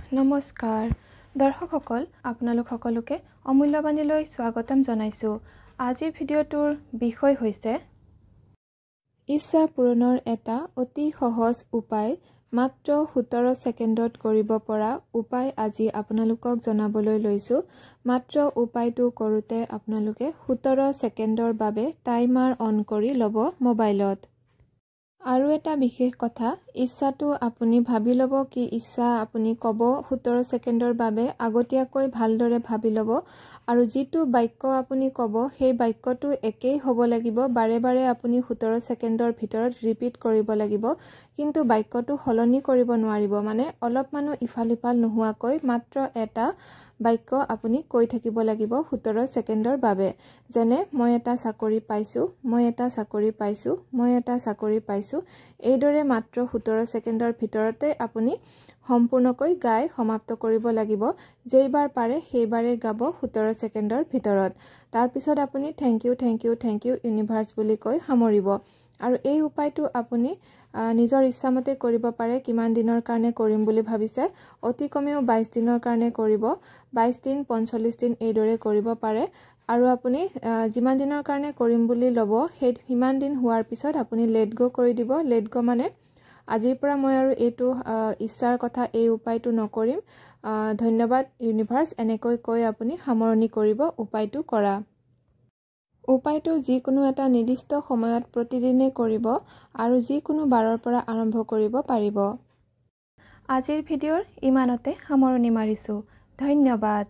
নমস্কাৰ দৰ্শকসকল আপোনালোক সকলোকে অমূল্যবাণীলৈ স্বাগতম জনাইছো। আজিৰ ভিডিঅ'টোৰ বিষয় হৈছে ইচ্ছা পূৰণৰ এটা অতি সহজ উপায় মাত্ৰ 17 ছেকেণ্ডত কৰিব পৰা উপায় আজি আপোনালোকক জনাবলৈ লৈছো। মাত্ৰ উপায়টো কৰোতে আপোনালোকে 17 ছেকেণ্ডৰ বাবে টাইমাৰ অন কৰি ল'ব মোবাইলত। আৰু এটা বিশেষ কথা, ইচ্ছাটো আপুনি ভাবি ল'ব কি ইচ্ছা আপুনি ক'ব 17 ছেকেণ্ডৰ বাবে আগতীয়াকৈ ভালদৰে ভাবি ল'ব। আৰু যিটো বাক্য আপুনি ক'ব সেই বাক্যটো একেই হ'ব লাগিব, বাৰে বাৰে আপুনি 17 ছেকেণ্ডৰ ভিতৰত ৰিপিট কৰিব লাগিব, কিন্তু বাক্যটো সলনি কৰিব নোৱাৰিব। মানে অলপমানো ইফাল সিফাল নোহোৱাকৈ মাত্ৰ এটা বাক্য আপুনি কৈ থাকিব লাগিব 17 ছেকেণ্ডৰ বাবে। যেনে মই এটা চাকৰি পাইছো, মই এটা চাকৰি পাইছো, মই এটা চাকৰি পাইছো। এইদৰে মাত্ৰ 17 ছেকেণ্ডৰ ভিতৰতে আপুনি সম্পূৰ্ণকৈ গাই সমাপ্ত কৰিব লাগিব। যেইবাৰ পাৰে সেইবাৰে গাব 17 ছেকেণ্ডৰ ভিতৰত। তাৰ পিছত আপুনি থেংক ইউ ইউনিভাৰ্ছ বুলি কৈ সামৰিব। আৰু এই উপায়টো আপুনি নিজৰ ইচ্ছামতে কৰিব পাৰে। কিমান দিনৰ কাৰণে কৰিম বুলি ভাবিছে? অতি কমেও 22 দিনৰ কাৰণে কৰিব। 22 দিন 45 দিন এইদৰে কৰিব পাৰে। আৰু আপুনি যিমান দিনৰ কাৰণে কৰিম বুলি ল'ব সেই সিমান দিন হোৱাৰ পিছত আপুনি লেট গো কৰি দিব। লেট গো মানে আজিৰ পৰা মই আৰু এইটো ইচ্ছাৰ কথা এই উপায়টো নকৰিম, ধন্যবাদ ইউনিভাৰ্ছ, এনেকৈ কৈ আপুনি সামৰণি কৰিব উপায়টো কৰা। উপায়টো যিকোনো এটা নিৰ্দিষ্ট সময়ত প্ৰতিদিনে কৰিব আৰু যিকোনো বাৰৰ পৰা আৰম্ভ কৰিব পাৰিব। আজিৰ ভিডিঅ'ৰ ইমানতে সামৰণি মাৰিছো। ধন্যবাদ।